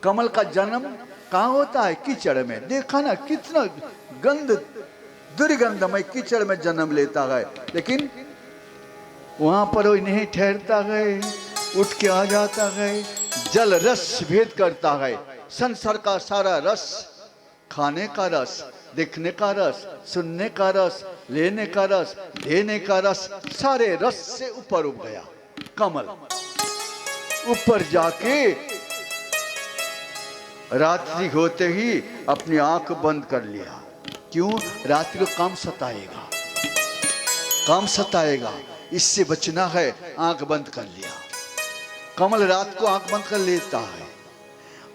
कमल का जन्म कहाँ होता है? कीचड़ में। देखा ना कितना गंध, दुर्गंधमय कीचड़ में जन्म लेता है, लेकिन वहां पर वो नहीं ठहरता है, उठ के आ जाता है, जल रस भेद करता है। संसार का सारा रस, खाने का रस, देखने का रस, सुनने का रस, लेने का रस, देने का रस, सारे रस से ऊपर उठ गया कमल। ऊपर जाके रात्रि होते ही अपनी आंख बंद कर लिया। क्यों? रात्रि को काम सताएगा, काम सताएगा, इससे बचना है, आंख बंद कर लिया। कमल रात को आंख बंद कर लेता है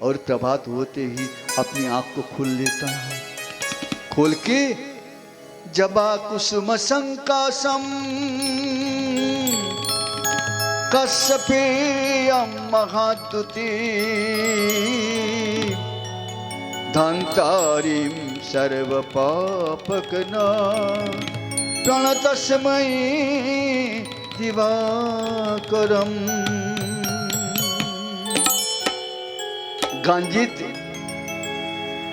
और प्रभात होते ही अपनी आंख को खोल लेता है। खोल के जबा कुसुम संकासम कश्यपेयं महाद्युति धन्तारीं सर्व पापकना प्रणतस्मै दिवाकरम। गांजित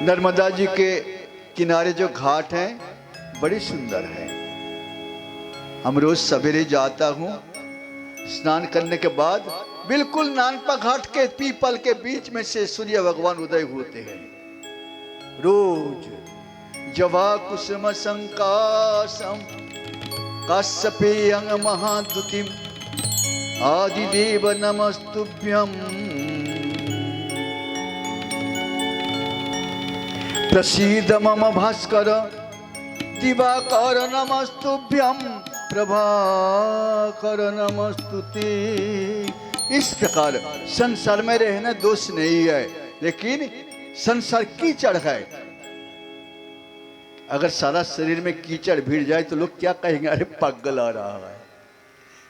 नर्मदा जी के किनारे जो घाट हैं बड़ी सुंदर है। हम रोज सवेरे जाता हूँ, स्नान करने के बाद बिल्कुल नानपा घाट के पीपल के बीच में से सूर्य भगवान उदय होते हैं रोज। जवा कुसुम संकासम कश्यपेयं महाद्युतिम आदिदेव नमस्तुभ्यं प्रसीद मम भास्कर दिवाकर नमस्तुभ्यं प्रभाकर नमस्तुते। इस प्रकार संसार में रहना दोष नहीं है, लेकिन संसार कीचड़ है। अगर सारा शरीर में कीचड़ भिड़ जाए तो लोग क्या कहेंगे? अरे पगल आ रहा है,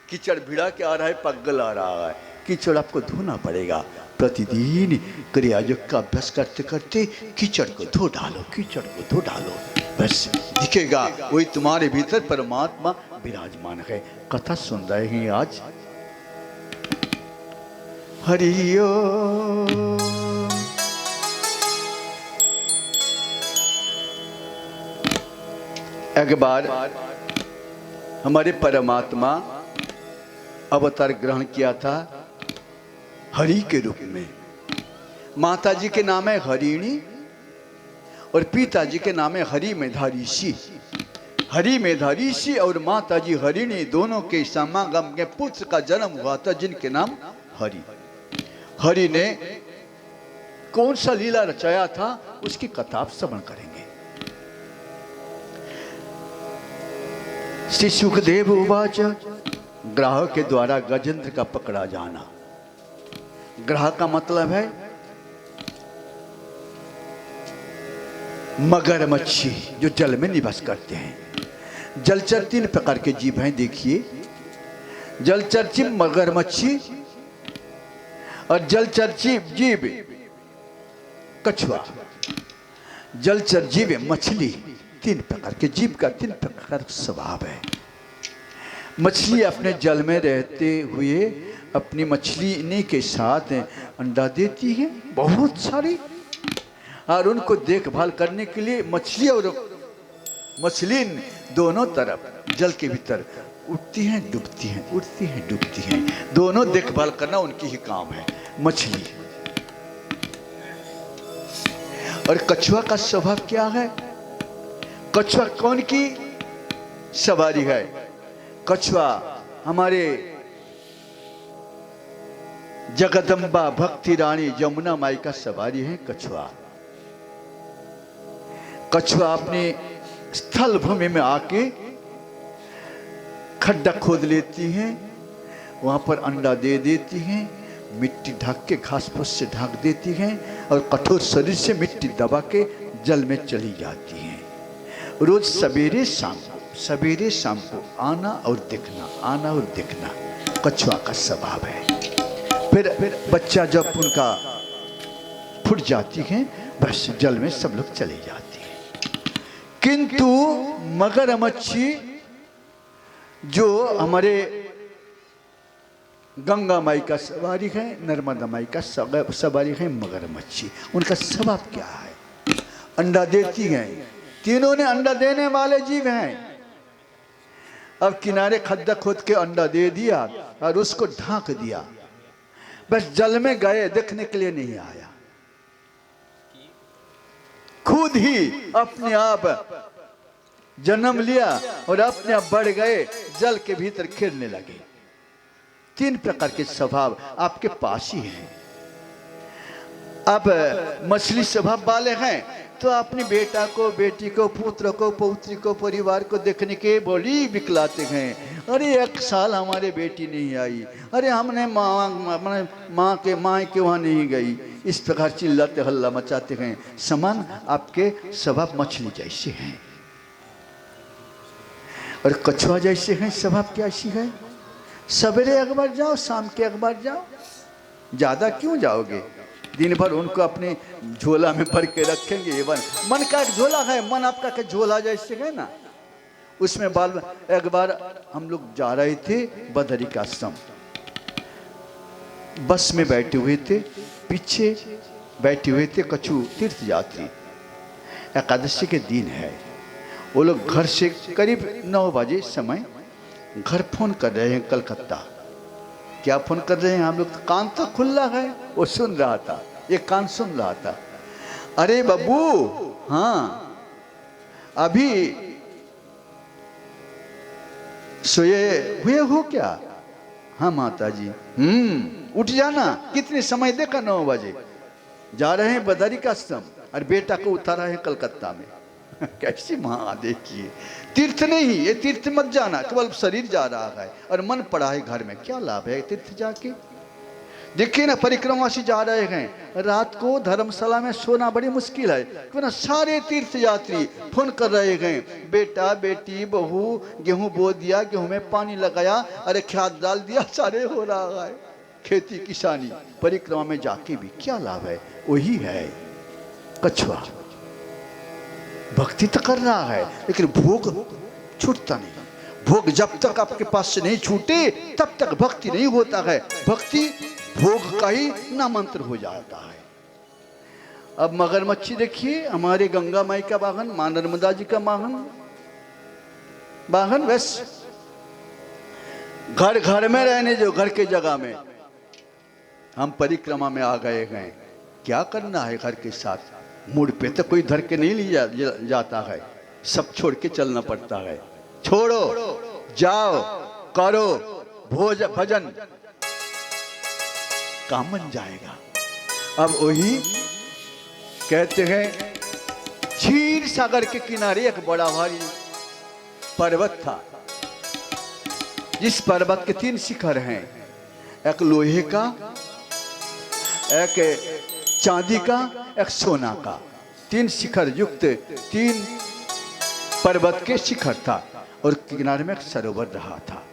कीचड़ भिड़ा के आ रहा है, पगल आ रहा है। कीचड़ आपको धोना पड़ेगा। प्रतिदिन क्रिया योग का अभ्यास करते करते कीचड़ को धो डालो, कीचड़ को धो डालो, बस दिखेगा वही तुम्हारे भीतर परमात्मा विराजमान है। कथा सुन रहे हैं आज। हरि ओम। एक बार हमारे परमात्मा अवतार ग्रहण किया था हरि के रूप में। माता जी के नाम है हरिणी और पिताजी के नाम है हरि मेधाऋषि। हरि मेधाऋषि और माता जी हरिणी दोनों के समागम के पुत्र का जन्म हुआ था, जिनके नाम हरि। हरि ने कौन सा लीला रचाया था उसकी कथा आप श्रवण करेंगे। श्री सुखदेव उवाच। ग्राह के द्वारा गजेंद्र का पकड़ा जाना। ग्राह का मतलब है मगरमच्छी जो जल में निवास करते हैं। जलचर 3 प्रकार के जीव हैं, देखिए। जलचर जीव मगरमच्छी और जलचर जीव कछुआ। जलचर जीव मछली। 3 प्रकार के जीव का 3 प्रकार का स्वभाव है। मछली अपने जल में रहते हुए अपनी मछली के साथ अंडा देती है बहुत सारी, और उनको देखभाल करने के लिए मछली और मछली दोनों तरफ जल के भीतर उठती हैं डूबती हैं, उठती हैं डूबती हैं। दोनों देखभाल करना उनकी ही काम है, मछली। और कछुआ का स्वभाव क्या है? कछुआ कौन की सवारी है? कछुआ हमारे जगदम्बा भक्ति रानी जमुना माई का सवारी है कछुआ। कछुआ अपने स्थल भूमि में आके खड्डा खोद लेती हैं, वहां पर अंडा दे देती हैं, मिट्टी ढक के घास फूस से ढक देती हैं और कठोर शरीर से मिट्टी दबा के जल में चली जाती हैं। रोज सवेरे शाम को आना और देखना, आना और देखना कछुआ का स्वभाव है। फिर बच्चा जब उनका फूट जाती है, बस जल में सब लोग चले जाती हैं। किंतु मगरमच्छी जो हमारे गंगा माई का सवारी है, नर्मदा माई का सवारी है मगरमच्छी। उनका स्वभाव क्या है? अंडा देती हैं, तीनों ने अंडा देने वाले जीव हैं। अब किनारे खड्डा खोद के अंडा दे दिया और उसको ढांक दिया, बस जल में गए, देखने के लिए नहीं आया, खुद ही अपने आप जन्म लिया और अपने आप बढ़ गए, जल के भीतर खेलने लगे। तीन प्रकार के स्वभाव आपके पास ही हैं। आप मछली स्वभाव वाले हैं तो अपने बेटा को, बेटी को, पुत्र को, पौत्री को, परिवार को देखने के बड़ी बिकलाते हैं। अरे 1 साल हमारे बेटी नहीं आई, अरे हमने माँ के वहाँ नहीं गई, इस प्रकार चिल्लाते हल्ला मचाते हैं। समान आपके स्वभाव मछली जैसे हैं और कछुआ जैसे हैं। स्वभाव कैसी है? सवेरे अखबार जाओ, शाम के अखबार जाओ, ज्यादा क्यों जाओगे? दिन भर उनको अपने झोला में भर के रखेंगे। ये मन का एक झोला है, मन आपका का झोला जैसे है ना, उसमें एक बार हम लोग जा रहे थे बदरी का आश्रम, बस में बैठे हुए थे, पीछे बैठे हुए थे कछु तीर्थ यात्री। एकादशी के दिन है, वो लोग घर से करीब 9 बजे समय घर फोन कर रहे हैं कलकत्ता। क्या फोन कर रहे हैं? हम लोग कान तो खुला है, वो सुन रहा था, ये कान सुन रहा था। अरे बब्बू, हाँ अभी सोए हुए हो क्या? हाँ माता जी। उठ जाना। कितने समय देखा? 9 बजे। जा रहे हैं बदरी का आश्रम और बेटा को उतारा है कलकत्ता में। कैसी माँ देखिए, तीर्थ नहीं, ये तीर्थ मत जाना, केवल शरीर जा रहा है और मन पड़ा है घर में, क्या लाभ है तीर्थ जाके? देखिए ना, परिक्रमा से जा रहे हैं, रात को धर्मशाला में सोना बड़ी मुश्किल है, क्यों ना सारे तीर्थ यात्री फोन कर रहे हैं, बेटा बेटी बहू गेहूं बो दिया, गेहूं में पानी लगाया, अरे खाद डाल दिया, सारे हो रहा है। खेती किसानी परिक्रमा में जाके भी क्या लाभ है? वही है कछुआ, भक्ति तो कर रहा है लेकिन भोग छूटता नहीं। भोग जब तक आपके पास से नहीं छूटे तब तक भक्ति नहीं होता है। भक्ति भोग का ही नामांतर हो जाता है। अब मगरमच्छी देखिए, हमारे गंगा माई का वाहन, मां नर्मदा जी का वाहन, बस घर घर में रहने जो, घर के जगह में हम परिक्रमा में आ गए हैं। क्या करना है घर के साथ? मूड पे तो कोई धर के नहीं लिया जाता है, सब छोड़ के चलना पड़ता है। छोड़ो, जाओ, करो भजन, काम बन जाएगा। अब वही कहते हैं, क्षीर सागर के किनारे एक बड़ा भारी पर्वत था, जिस पर्वत के 3 शिखर हैं, एक लोहे का, एक चांदी का, एक सोना का, 3 शिखर युक्त 3 पर्वत के शिखर था और किनारे में एक सरोवर रहा था।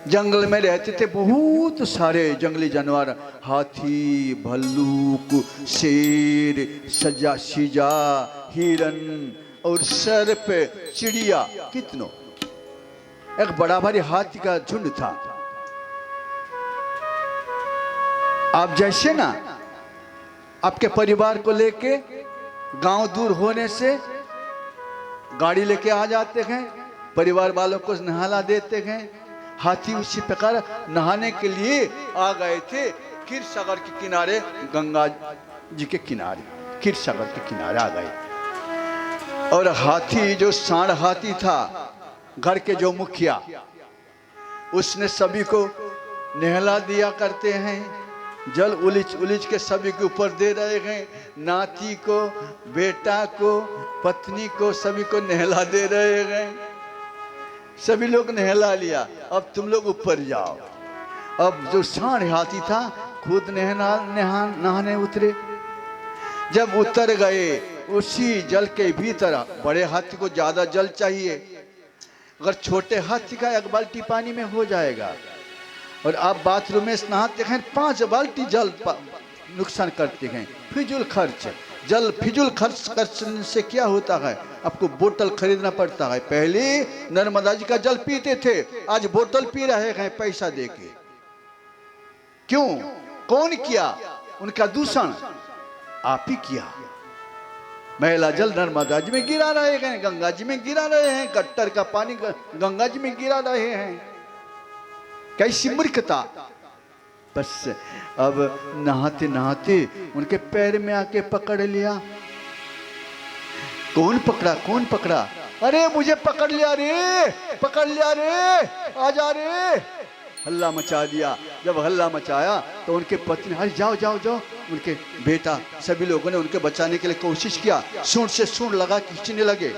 जंगल में रहते थे बहुत सारे जंगली जानवर, हाथी, भल्लूक, शेर, सीजा, हिरन और सर्प, चिड़िया, कितनों। एक बड़ा भारी हाथी का झुंड था। आप जैसे ना आपके परिवार को लेके गांव दूर होने से गाड़ी लेके आ जाते हैं, परिवार वालों को नहाला देते हैं, हाथी उसी प्रकार नहाने के लिए आ गए थे क्षीर सागर के किनारे, गंगा जी के किनारे, क्षीर सागर के किनारे आ गए। और हाथी, जो सांड हाथी था, घर के जो मुखिया, उसने सभी को नहला दिया करते हैं, जल उलिच उलिच के सभी के ऊपर दे रहे हैं, नाती को, बेटा को, पत्नी को, सभी को नहला दे रहे हैं। सभी लोग नहला लिया, अब तुम लोग ऊपर जाओ। अब जो सांड हाथी था खुद नहाने उतरे। जब उतर गए उसी जल के भीतर, बड़े हाथी को ज्यादा जल चाहिए, अगर छोटे हाथी का 1 बाल्टी पानी में हो जाएगा। और आप बाथरूम में नहाते हैं, 5 बाल्टी जल नुकसान करते हैं, फिजूल खर्च। जल फिजूल खर्च करने से क्या होता है, आपको बोतल खरीदना पड़ता है। पहले नर्मदा जी का जल पीते थे, आज बोतल पी रहे हैं पैसा देके। क्यों? कौन किया उनका दूषण? आप ही किया। मैला जल नर्मदा जी में गिरा रहे हैं, गंगा जी में गिरा रहे हैं, गट्टर का पानी गंगा जी में गिरा रहे हैं। कैसी मूर्खता! बस अब नहाते नहाते उनके पैर में आके पकड़ लिया। कौन पकड़ा? कौन पकड़ा? अरे मुझे पकड़ लिया रे, पकड़ लिया रे, आजा रे! हल्ला मचा दिया। जब हल्ला मचाया तो उनके पत्नी, अरे जाओ जाओ जाओ। उनके बेटा, सभी लोगों ने उनके बचाने के लिए कोशिश किया, सूंड से सूंड लगा खींचने लगे।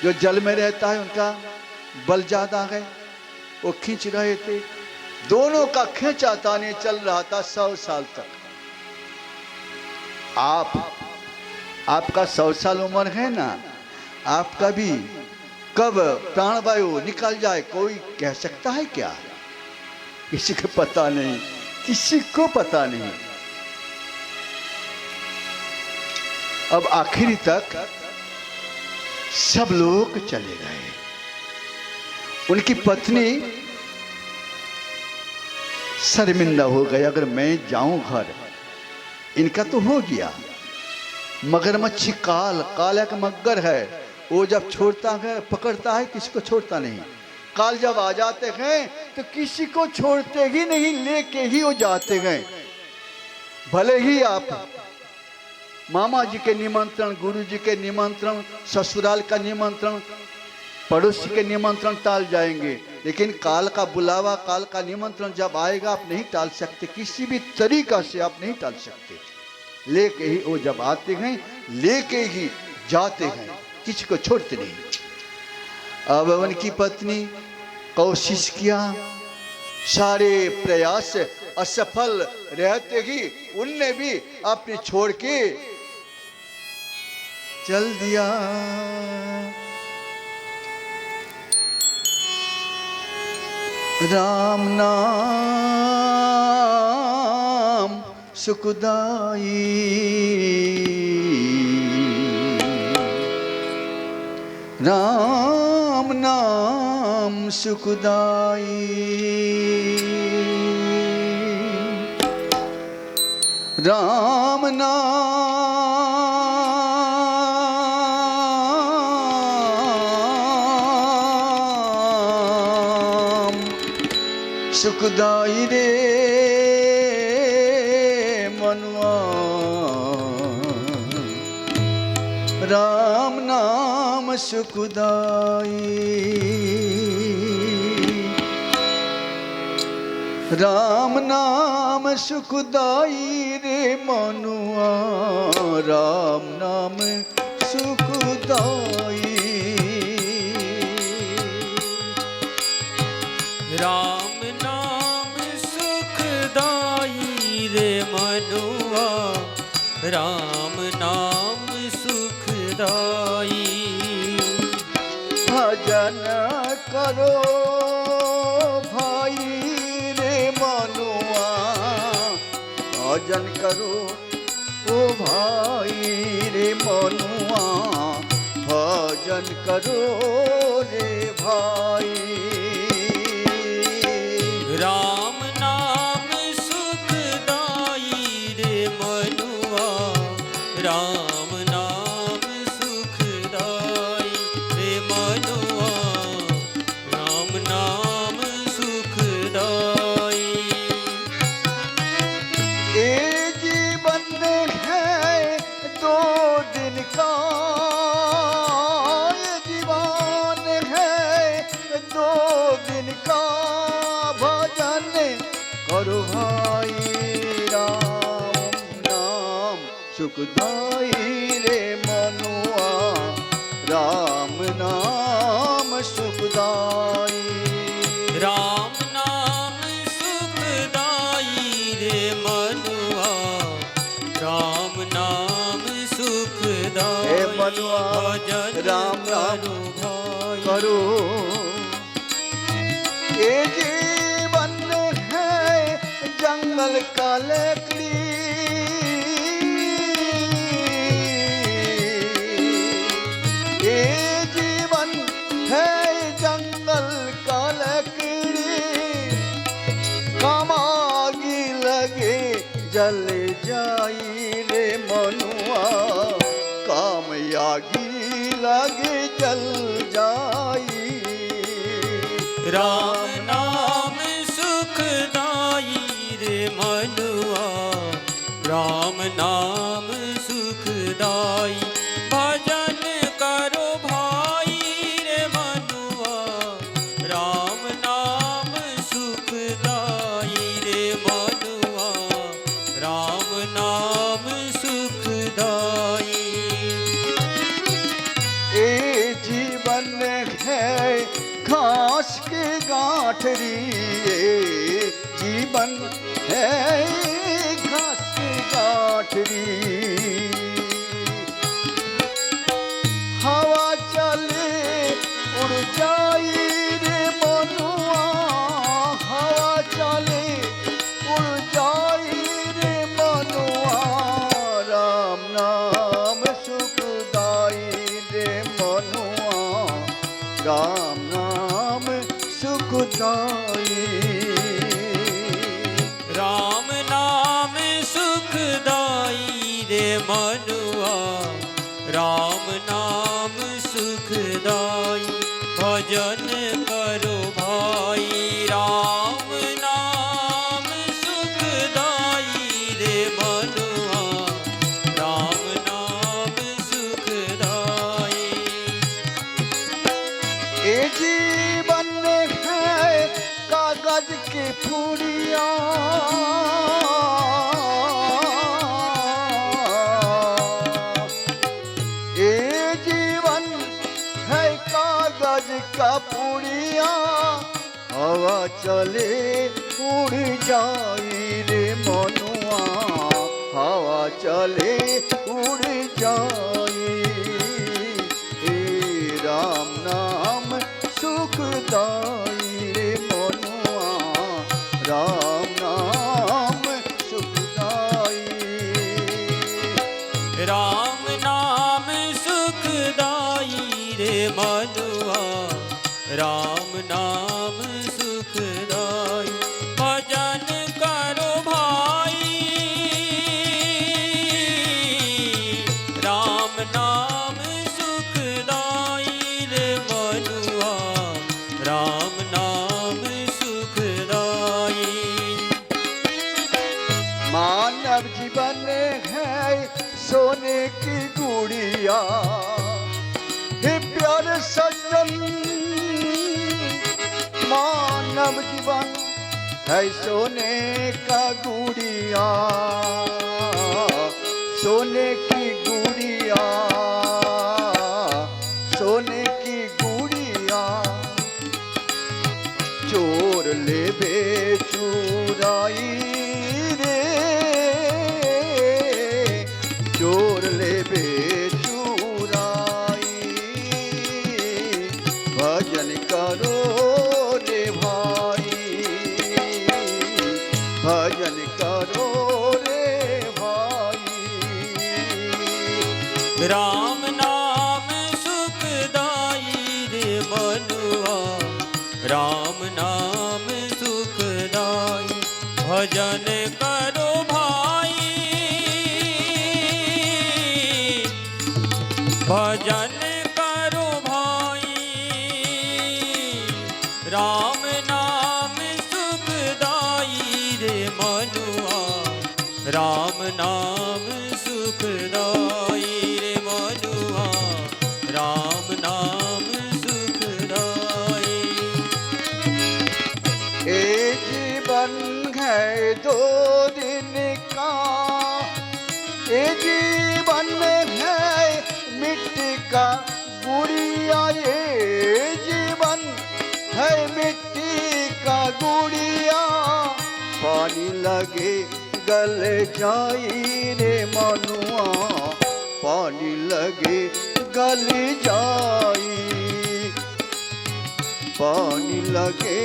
जो जल में रहता है उनका बल ज्यादा है, वो खींच रहे थे। दोनों का खींचातानी चल रहा था 100 साल तक। आपका 100 साल उम्र है ना, आपका भी कब प्राणवायु निकल जाए कोई कह सकता है क्या? किसी को पता नहीं, किसी को पता नहीं। अब आखिरी तक सब लोग चले गए। उनकी पत्नी शर्मिंदा हो गई, अगर मैं जाऊं घर, इनका तो हो गया। मगरमच्छी काल एक मगर है, वो जब छोड़ता है पकड़ता है, किसी को छोड़ता नहीं। काल जब आ जाते हैं तो किसी को छोड़ते ही नहीं, लेके ही वो जाते हैं। भले ही आप मामा जी के निमंत्रण, गुरु जी के निमंत्रण, ससुराल का निमंत्रण, पड़ोसी के निमंत्रण टाल जाएंगे, लेकिन काल का बुलावा, काल का निमंत्रण जब आएगा आप नहीं टाल सकते, किसी भी तरीका से आप नहीं टाल सकते। लेके ही वो जब आते हैं लेके ही जाते हैं, किसी को छोड़ते नहीं। अब उनकी पत्नी कोशिश किया, सारे प्रयास असफल रहते ही उनने भी अपने छोड़ के चल दिया। राम नाम सुखदाई, राम नाम सुखदाई, राम नाम सुखदाई रे मनुआ, राम नाम सुखदाई, राम नाम सुखदाई रे मनुआ, राम नाम सुखदाई, राम नाम सुखदाई रे मनुआ, राम नाम सुखदाई। भजन करो भाई रे मनुआ, भजन करो ओ भाई रे मनुआ, भजन करो रे भाई। राम नाम सुखदाई रे मनुआ, राम नाम सुखदाई रे मनुआ, राम नाम सुखदाई। ये जीवन है 2 दिन का, ये जीवन है 2 दिन का, भजन करो भाई राम नाम सुखदाई रे मनुआ, राम नाम सुखदाई, राम नाम सुखदाई रे मनुआ, राम नाम सुखदाई। हे मनुआ राम नाम करो, ये जीवन है जंगल का लकड़ी, ये जीवन है जंगल का लकड़ी, कमा जाई रे मनुआ, काम आगी लगे जल जाई। राम नाम सुखदाई रे मनुआ, राम नाम सुखदाई। भजन करो भाई रे मनुआ, राम नाम सुखदाई रे मनुआ, राम नाम सुखदाई। ए जीवन है घास के गांठरी, ए जीवन है घास के गांठरी। हवा चले उड़ जाई रे मनुआ, हवा चले उड़ जाई रे मनुआ, राम नाम सुखदाई रे मनुआ, राम नाम सुखदाई। राम नाम सुखदाई रे मनुआ, राम नाम सुखदाई। भजन करो भाई राम नाम सुखदाई रे मनुआ, राम नाम सुखदाई। ए जीवन है कागज के पुड़िया, ए जीवन है कागज का पुड़िया, हवा चले उड़ जाई रे मनुआ, हवा चले उड़ जाई। ए राम नाम सुखदाई रे मनुआ, राम नाम सुखदाई। राम नाम सुखदाई रे मनुआ, राम नाम सुखदाई। भजन करो भाई राम नाम सुखदाई रे मनुआ, राम नाम सुखदाई। मानव जीवन है सोने की गुड़िया, हे प्यारे सज्जन, मानव जीवन है सोने का गुड़िया, सोने की गुड़िया, सोने की गुड़िया। चोर ले बेचुराई रे, चोर ले बेचुराई। भजन करो रे भाई, भजन करो रे भाई। राम नाम सुखदाई रे मनुआ, राम नाम सुखदाई। भजन करो भाई, भजन करो भाई, राम नाम सुखदाई रे मनुआ, राम नाम सुखदाई रे मनुआ, राम नाम सुखदाई। ए जीवन है दो दिन का, ए जीवन है मिट्टी का गुड़िया, ये जीवन है मिट्टी का गुड़िया। पानी लगे गल जाई रे मनुआ, पानी लगे गल जाई, पानी लगे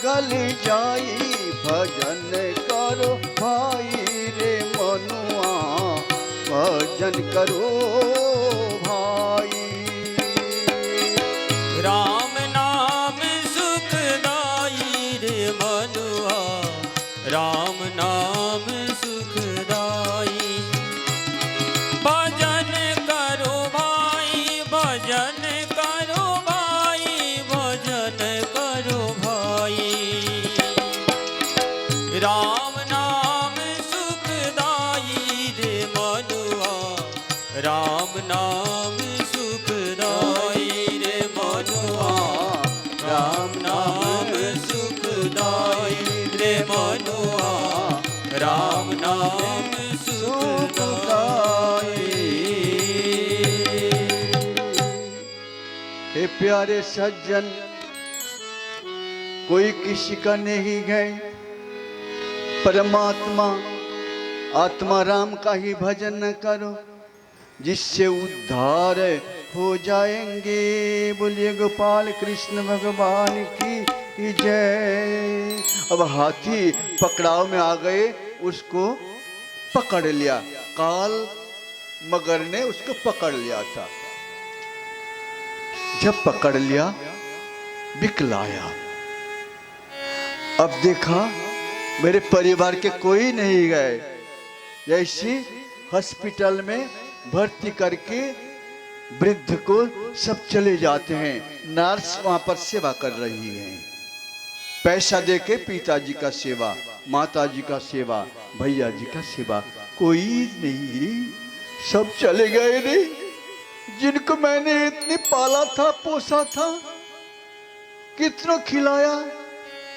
गल जाई। भजन करो भाई रे मनुआ, भजन करो भाई। राम नाम सुखदाई रे मनुआ, राम नाम सुखदाई। राम नाम सुखदाई रे मनुआ राम नाम सुखदाई रे मनुआ राम नाम सुखदाई। हे प्यारे सज्जन, कोई किसी का नहीं गए, परमात्मा आत्मा राम का ही भजन न करो जिससे उद्धार हो जाएंगे। बोलिए गोपाल कृष्ण भगवान की जय। अब हाथी पकड़ाव में आ गए, उसको पकड़ लिया, काल मगर ने उसको पकड़ लिया था। जब पकड़ लिया, बिकलाया। अब देखा मेरे परिवार के कोई नहीं गए, जैसे हॉस्पिटल में भर्ती करके वृद्ध को सब चले जाते हैं, नर्स वहां पर सेवा कर रही है, पैसा देके पिताजी का सेवा, माताजी का सेवा, भैया जी का सेवा, कोई नहीं, सब चले गए रे। जिनको मैंने इतनी पाला था, पोसा था, कितनों खिलाया,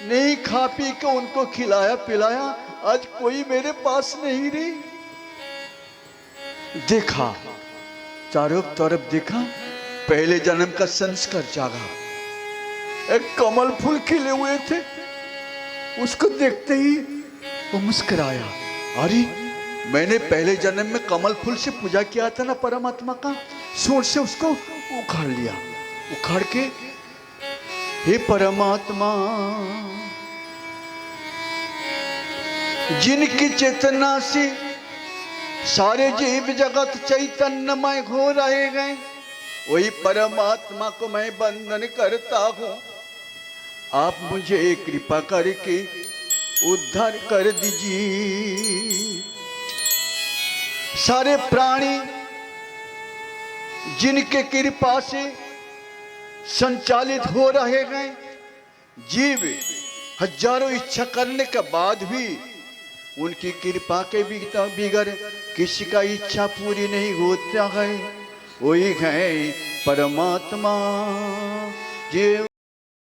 नहीं खा पी के उनको खिलाया पिलाया, आज कोई मेरे पास नहीं रे। देखा चारों तरफ, देखा पहले जन्म का संस्कार जागा। एक कमल फूल खिले हुए थे, उसको देखते ही वो मुस्कुराया। अरे मैंने पहले जन्म में कमल फूल से पूजा किया था ना परमात्मा का, सोच से उसको उखाड़ लिया। उखाड़ के हे परमात्मा, जिनकी चेतना से सारे जीव जगत चैतन्यमय हो रहे गए, वही परमात्मा को मैं वंदन करता हूं। आप मुझे कृपा करके उद्धार कर दीजिए। सारे प्राणी जिनके कृपा से संचालित हो रहे गए, जीव हजारों इच्छा करने के बाद भी उनकी कृपा के बिगड़ किसी का इच्छा पूरी नहीं होता है, वही है परमात्मा। जो